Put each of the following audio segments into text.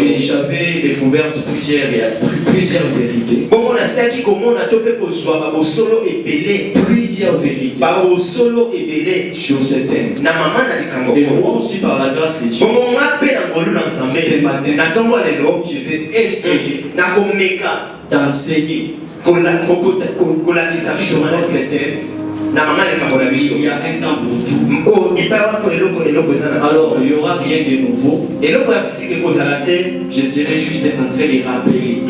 Et j'avais découvert plusieurs vérités. Plusieurs vérités sur ce thème. Et moi aussi, par la grâce de Dieu, ce matin, je vais essayer d'enseigner sur notre thème. Il y a un temps pour tout. Alors il n'y aura rien de nouveau. Je serai juste en train de rappeler.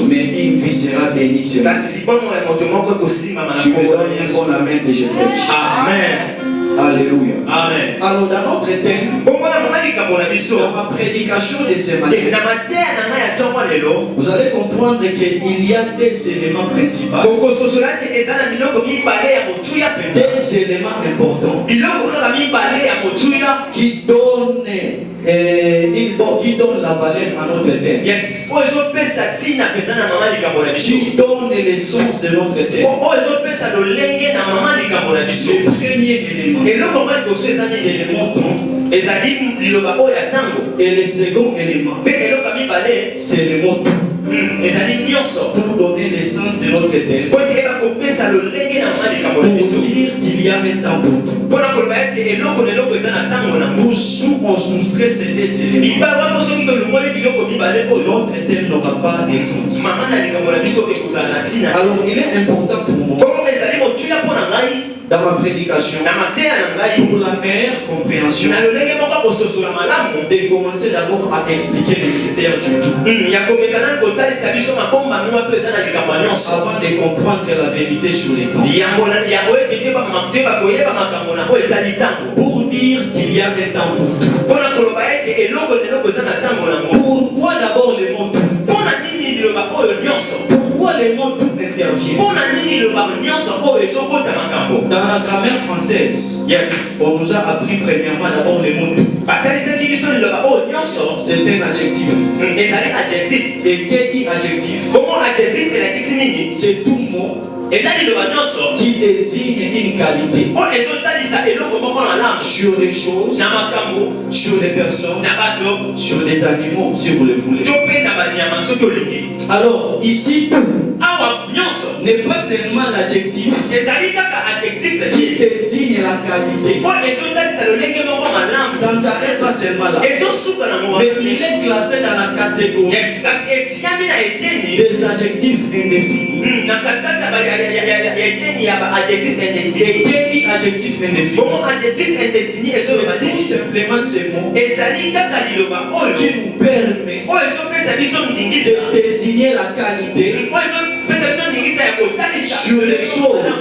Mais une vie sera bénie sur moi. Je me donne un bon amen et je prêche. Amen. Alléluia. Amen. Alors dans notre thème, dans ma prédication de ce matin, vous allez comprendre qu'il y a des éléments principaux, des éléments importants qui donnent la valeur à notre thème, qui donnent l'essence de notre thème. Le premier élément, c'est le mot temps. Et le second élément, c'est le mot tout. Pour donner l'essence de notre thème, pour dire qu'il y a un temps pour tout. Pour on soustrait ces deux éléments, notre thème n'aura pas d'essence. Alors il est important pour moi, dans ma prédication, pour la meilleure compréhension, de commencer d'abord à expliquer le mystère du tout, avant de comprendre la vérité sur les temps, pour dire qu'il y a un temps pour tout. Pourquoi d'abord le mot tout? Pourquoi les mots tout interviennent? Dans la grammaire française, on nous a appris premièrement d'abord les mots tout. C'est un adjectif. Et qui dit adjectif? C'est tout mot qui désigne une qualité sur les choses, sur les personnes, sur les animaux, si vous le voulez. Alors, ici, tout n'est pas seulement l'adjectif qui désigne la qualité. Ça ne s'arrête pas seulement là. Mais il est classé dans la catégorie des adjectifs indéfinis. Et quel dit adjectif indéfini? C'est tout simplement ce mot qui nous permet de désigner la qualité sur les choses,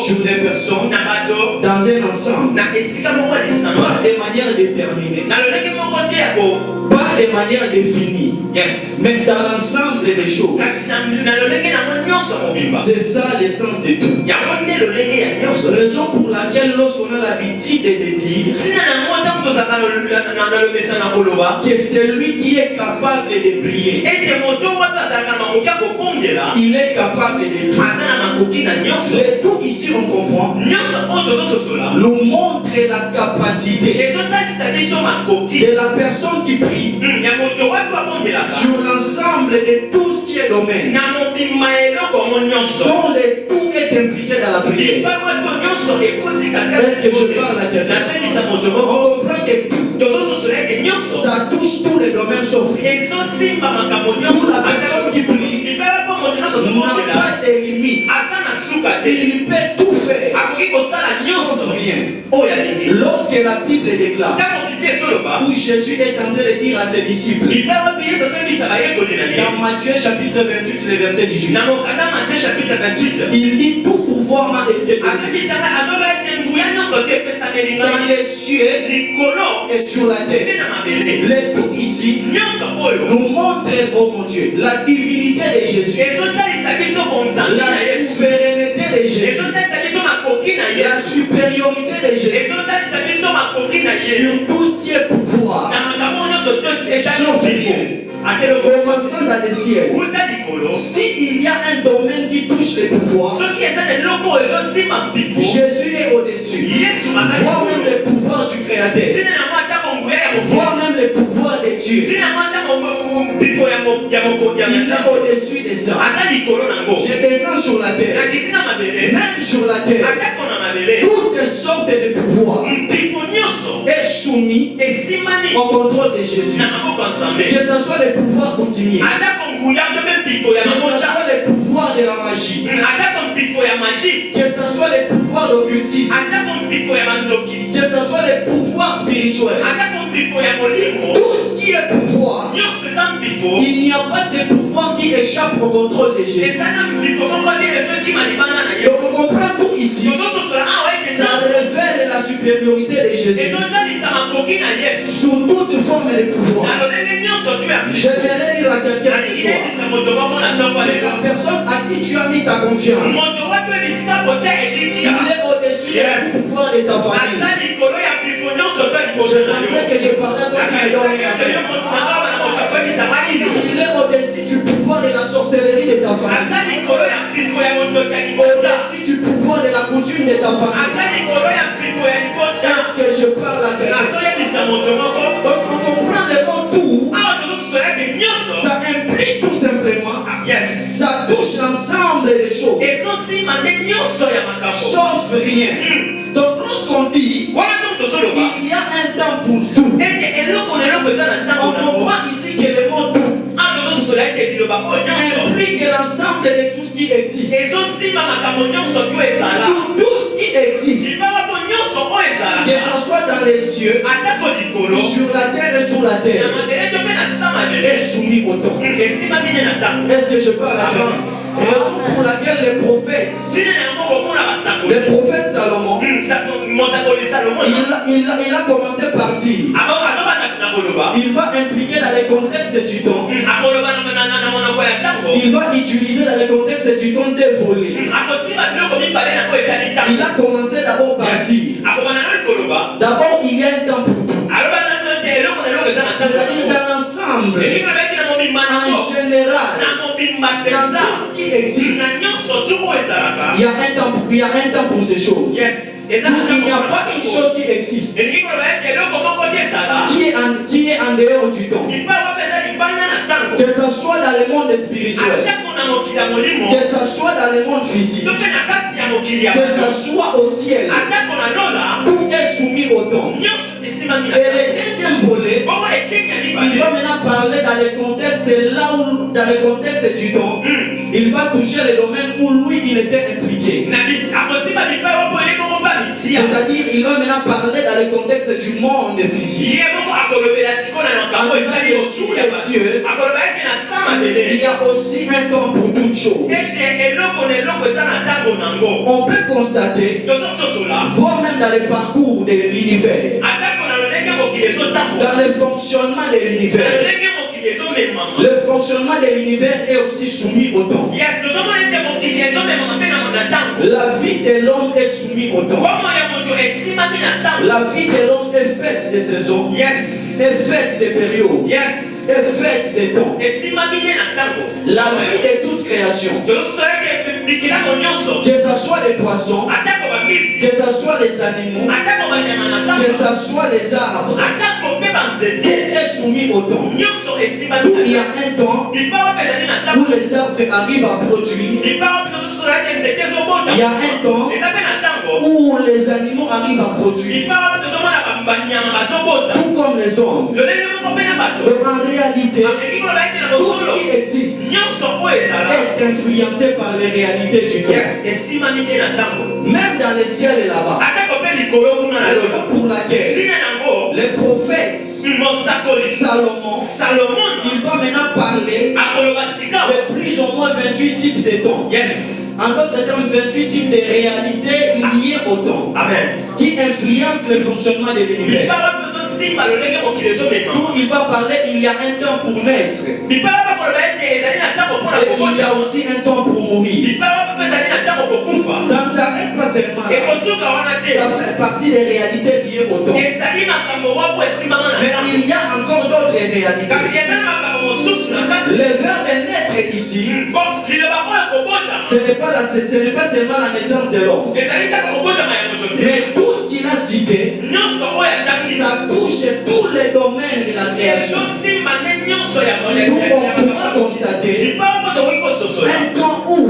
sur les personnes, dans un ensemble, pas de manière déterminée, pas de manière définie, mais dans l'ensemble des choses. C'est ça l'essence de tout. Raison pour laquelle lorsqu'on a l'habitude de dire que celui qui est capable de briller, il est capable de tout. Le tout ici on comprend nous montre la capacité de la personne qui prie sur l'ensemble de tout ce qui est domaine, dont le tout est impliqué dans la prière. Est-ce que je parle à quelqu'un? On comprend que tout, ça touche tous les domaines sauf rien. Pour la personne qui prie, n'a pas de limite. Il peut tout faire sauf rien. Lorsque la Bible déclare où Jésus est en train de dire à ses disciples, dans Matthieu chapitre 28, le verset 18, il dit tout pouvoir m'a été donné dans les cieux et sur la terre. Les tout ici nous montrent, oh mon Dieu, la divinité de Jésus, la souveraineté de Jésus, la supériorité de Jésus sur tout ce qui est pouvoir, sauf rien. Commençant dans les cieux, s'il y a un domaine qui touche les pouvoirs, Jésus est au-dessus. Voire même les pouvoirs du Créateur, voire même les pouvoirs de Dieu. Il est au-dessus des ça. Je descends sur la terre. Même sur la terre, toutes sortes de pouvoirs est soumis au contrôle de Jésus. Que ce soit les pouvoirs coutumiers, que ce soit les pouvoirs de la magie, que ce soit les pouvoirs d'occultisme, que ce soit les pouvoirs spirituels, tout ce qui est pouvoir, il n'y a pas ces pouvoirs qui échappent au contrôle de Jésus. Donc on comprend tout ici. Ça révèle la supériorité de Jésus sur toute forme de pouvoir. J'aimerais dire à quelqu'un ce soir, la personne à qui tu as mis ta confiance, il est au-dessus du pouvoir de ta famille. Je pensais que je parlais à toi qui me donne. Il est au-dessus du pouvoir de la sorcellerie de ta famille, au-dessus du pouvoir de la coutume de ta famille. Est-ce que je parle à quelqu'un? Donc quand on prend le mot tout, ça implique tout simplement, ça touche l'ensemble des choses, sauf rien. Donc lorsqu'on dit il y a un temps pour tout, on comprend ici que le mot tout implique l'ensemble de tout ce qui existe. Tout ce qui existe, que ce soit dans les cieux, sur la terre et sous la terre, est soumis au temps. Est-ce que je parle à toi? Raison pour laquelle les prophètes, le prophète Salomon, il a commencé par dire, il va impliquer dans les contextes du temps, il va utiliser dans les contextes du temps des volets. Il a commencé d'abord par dire, d'abord il y a un temps pour tout. C'est-à-dire dans l'ensemble, en général, dans tout ce qui existe, il y a un temps pour ces choses. Il n'y a pas une chose qui existe qui est en dehors du temps. Que ce soit dans le monde spirituel, que ce soit dans le monde physique, que ce soit au ciel, tout est soumis au temps. Et le deuxième volet, il va maintenant parler dans le contexte dans le contexte du temps. Il va toucher le domaine où lui il était impliqué. C'est-à-dire il va maintenant parler dans le contexte du monde physique. Sous les cieux, il y a aussi un temps pour toutes choses. On peut constater, voire même dans le parcours de l'univers, dans le fonctionnement de l'univers, le fonctionnement de l'univers est aussi soumis au temps. La vie de l'homme est soumise au temps. La vie de l'homme est faite de saisons, est faite de périodes, est faite de temps. La vie de toute création, que ce soit les poissons, que ce soit les animaux, que ce soit les arbres, tout est soumis au temps. Il y a un temps où les arbres arrivent à produire. Il y a un temps où les animaux arrivent à produire. Tout comme les hommes. Mais en réalité, tout ce qui existe est influencé par les réalités du temps. Même dans le ciel et là-bas. Raison pour laquelle le prophète Salomon, il va maintenant parler de plus ou moins 28 types de dons. Yes. En d'autres termes, 28 types de réalités liées au don. Amen. Qui influencent le fonctionnement de l'univers. D'où il va parler, il y a un temps pour naître. Et il y a aussi un temps pour mourir. Ça ne s'arrête pas seulement là. Ça fait partie des réalités liées au don. Mais il y a encore d'autres réalités. Le verbe naître ici, ce n'est pas seulement la naissance de l'homme. Mais tout ce qu'il a cité, ça touche tous les domaines de la création. Nous on pourra constater un temps où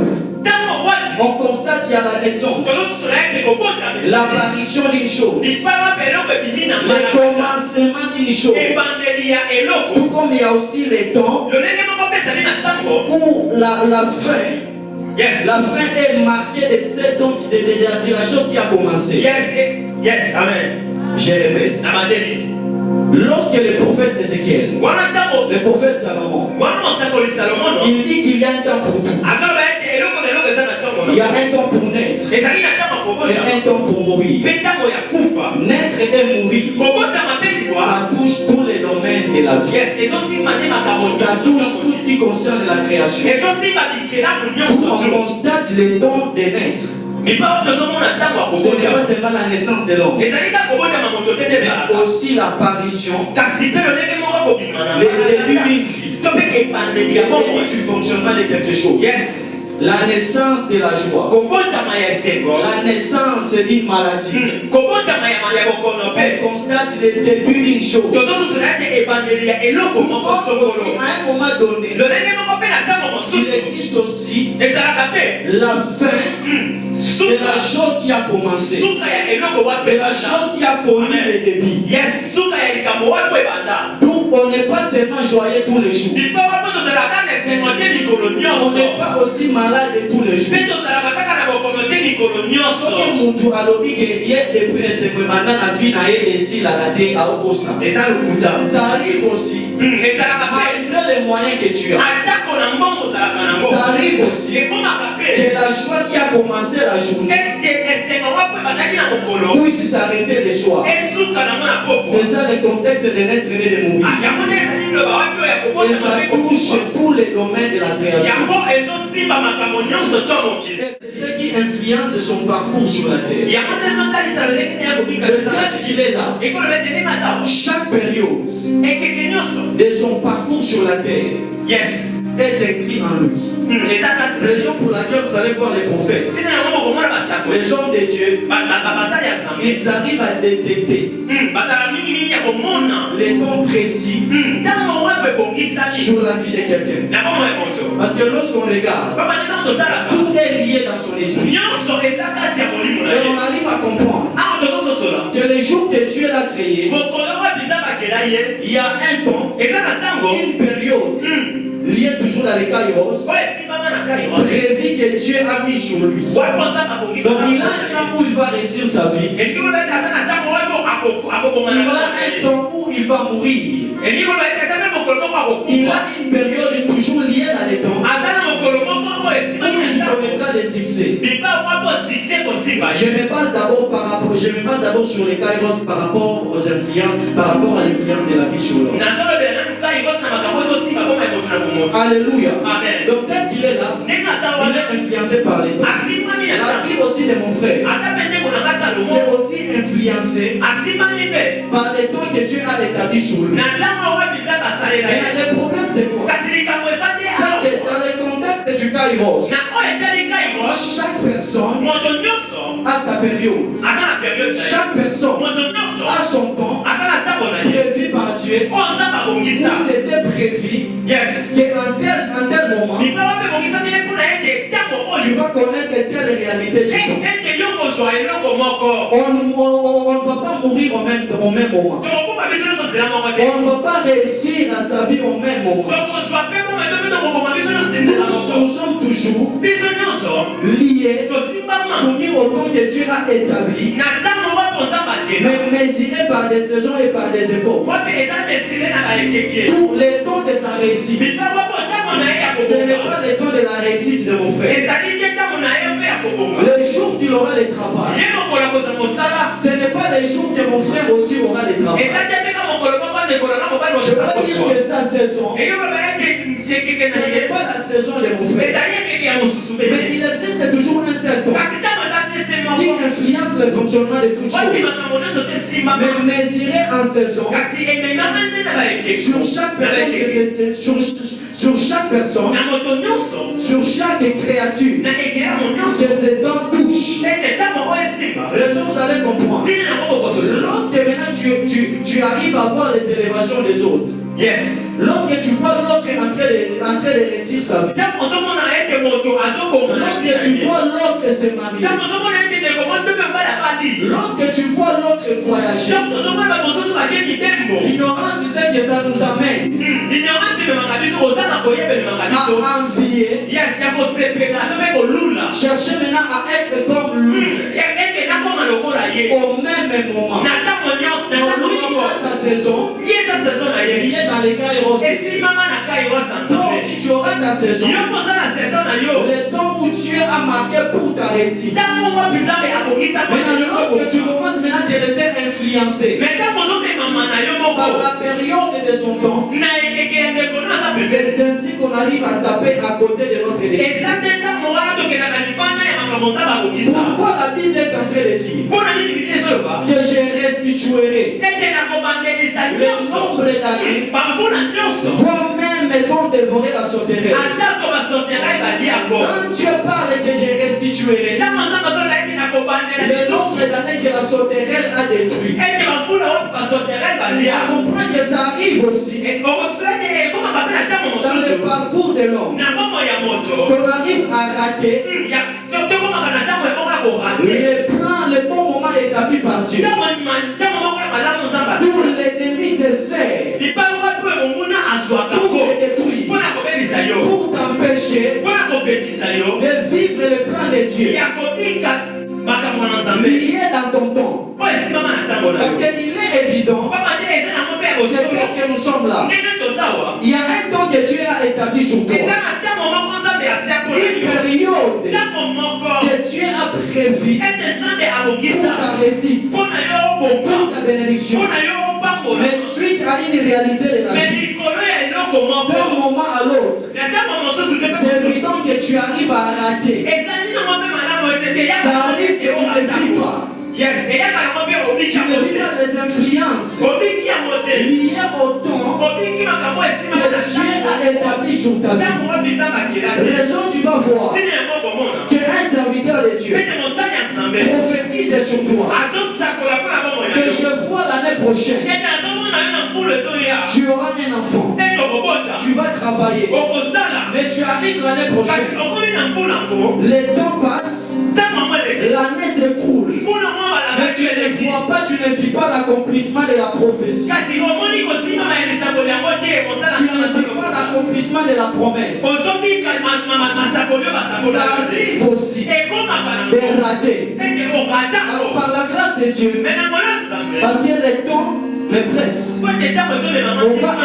on constate qu'il y a la naissance, l'apparition d'une chose, le commencement d'une chose. Tout comme il y a aussi les temps où la fin. Yes. La fin est marquée de cette donc de la chose qui a commencé. Yes, amen. Je répète. Lorsque le prophète Ézéchiel, le prophète Salomon, il dit qu'il y a un temps pour tout. Il y a un temps pour naître et un temps pour mourir. Naître et mourir, ça touche tous les domaines de la vie. Ça touche tout ce qui concerne la création. On constate les dons de naître. Ce n'est pas seulement la naissance de l'homme, mais aussi l'apparition, le début d'une vie. Il y a début du fonctionnement de quelque chose. Yes. La naissance de la joie, la naissance d'une maladie. On constate le début d'une chose. Aussi, à un moment donné, il existe aussi la fin de la chose qui a commencé, de la chose qui a connu le début. D'où on n'est pas seulement joyeux tous les jours, on n'est pas aussi malade tous les jours. Ça arrive aussi, malgré les moyens que tu as. Ça arrive aussi que la joie qui a commencé la journée puisse s'arrêter le soir. C'est ça le contexte de naître et de mourir. Et ça touche tous les domaines de la création. C'est ce qui influence son parcours sur la terre. Le fait qu'il est là, chaque période de son parcours sur la terre est écrit en lui. Raison pour laquelle vous allez voir les prophètes, les hommes de Dieu, ils arrivent à détecter les temps précis sur la vie de quelqu'un. Parce que lorsqu'on regarde, tout est lié dans son esprit. Et on arrive à comprendre que les jours que Dieu l'a créé, il y a un temps, une période liée toujours à l'écaillos, prévu que Dieu a mis sur lui. Donc il a un temps où il va réussir sa vie. Il a un temps où il va mourir. Il a une période toujours liée à l'étang où il connaîtra des succès. Je me base d'abord sur les kairos par rapport aux influences, par rapport à l'influence de la vie sur l'homme. Alléluia. Donc dès qu'il est là, il est influencé par les temps. La vie aussi de mon frère, c'est aussi influencé par les temps que Dieu a établi sur lui. Et le problème c'est quoi? C'est que dans le contexte du kairos, chaque personne a sa période. Chaque personne a son temps prévu par Dieu. Où c'était prévu qu'en tel moment tu vas connaître telle réalité du temps. On ne va pas mourir au même moment. On ne va pas réussir à sa vie au même moment. Nous sommes toujours liés, soumis au temps que Dieu a établi, mais mesurés par des saisons et par des époques. Pour les temps de sa réussite. Ce n'est pas le temps de la réussite de mon frère. Le jour qu'il aura le travail, ce n'est pas le jour que mon frère aussi aura le travail. Je veux dire que sa saison, ce n'est pas la saison de mon frère. Mais il existe toujours un seul temps qui influence le fonctionnement de toutes choses. Mais mesurer en saison sur chaque personne, sur chaque créature que ces dents touchent. Raison, vous allez comprendre. Lorsque maintenant tu arrives à voir les élévations des autres, yes. Lorsque tu vois l'autre en train de réussir sa vie, lorsque tu vois l'autre se marier, lorsque tu vois l'autre voyager, l'ignorance c'est ce que ça nous amène à envier, chercher maintenant à être comme lui au même moment. Lui, il a sa saison liée dans les Kairos. Donc si tu auras ta saison, le temps où Dieu a marqué pour ta réussite, maintenant lorsque tu commences maintenant à te laisser influencer par la période de son temps, c'est ainsi qu'on arrive à taper à côté de notre destin. Pourquoi la Bible est en train de dire que je restituerai le nombre d'années, voire même quand dévorer la sauterelle. Quand Dieu parle que je restituerai le nombre d'années que la sauterelle a détruit, on comprend que ça arrive aussi dans le parcours de l'homme, qu'on arrive à rater les bons moments établis par Dieu. Tout l'ennemi se sert pour te détruire, pour t'empêcher de vivre le plan de Dieu lié dans ton temps. Parce qu'il est évident que nous sommes là. Il y a un temps que Dieu a établi sur toi. Une période que Dieu a prévu pour ta réussite, pour ta bénédiction. Mais suite à une réalité de la vie, d'un moment à l'autre, c'est évident que tu arrives à rater. Ça arrive que tu ne vis pas. Tu ne vis pas les influences liées au temps que Dieu a établi sur ta vie. Raison, tu vas voir qu'un serviteur de Dieu prophétise sur toi que je vois l'année prochaine tu auras un enfant, tu vas travailler, mais tu arrives l'année prochaine, les temps passent, l'année s'écoule, mais tu ne vois pas, tu ne vis pas l'accomplissement de la prophétie, tu ne vis pas l'accomplissement de la promesse. Ça arrive aussi de rater. Alors par la grâce de Dieu, parce que le temps me presse, on va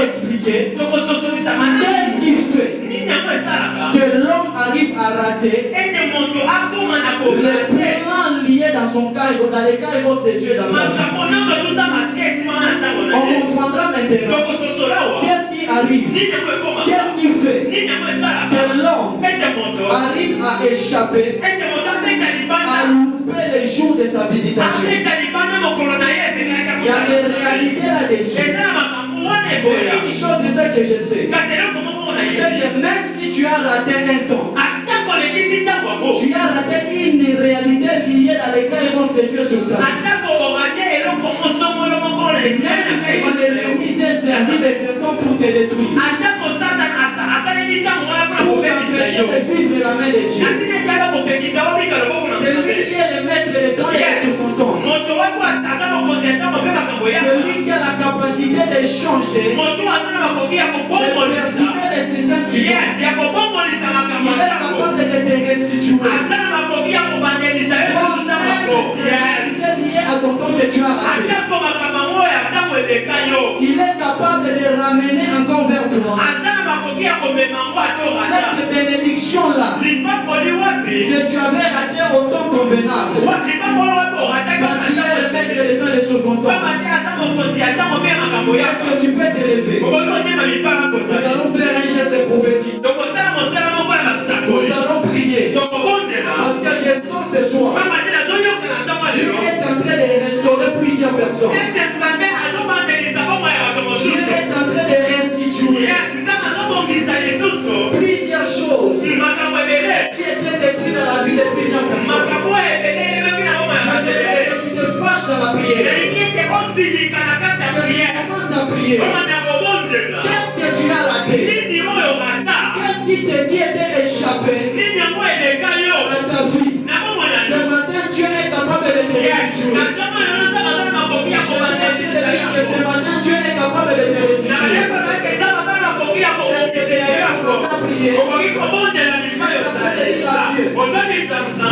expliquer qu'est-ce qui fait que l'homme arrive à rater le plan lié dans son Kairos, dans les Kairos de Dieu dans sa vie. On comprendra maintenant qu'est-ce qui arrive, qu'est-ce qui fait que l'homme arrive à échapper, à louper les jours de sa visitation. Il y a des réalités là-dessus. Une chose, c'est ce que je sais, c'est que même si tu as raté un temps, tu as raté une réalité liée à l'écart de Dieu sur ta vie. Même si l'ennemi s'est servi de ce temps pour te détruire, pour t'empêcher de vivre la main de Dieu, c'est lui qui est le maître des temps et des circonstances. C'est lui qui a la capacité de changer, de persister les systèmes du monde. Il est capable de de te restituer. Yes. C'est lié à ton temps que tu as raté. Il est capable de ramener encore vers toi cette bénédiction-là que tu avais raté au temps convenable. Parce qu'il est le maître de temps et des circonstances. Est-ce que tu peux t'élever? Nous allons faire un geste prophétique. Nous allons prier. Parce que je sens ce soir, Dieu est en train de restaurer plusieurs personnes. Dieu est en train de restituer plusieurs choses qui étaient détruites dans la vie de plusieurs personnes. Je te tu te fâches dans la prière. Que tu commences à prier. Qu'est-ce que tu as raté? Qu'est-ce qui était échappé à ta vie? Ce matin, tu es capable de te restituer. Ce matin, tu es capable de te restituer. Est-ce que tu es commencé à prier?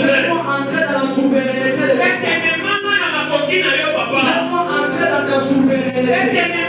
Fais-moi entrer dans la souveraineté de Dieu. Fais-moi entrer dans ta souveraineté.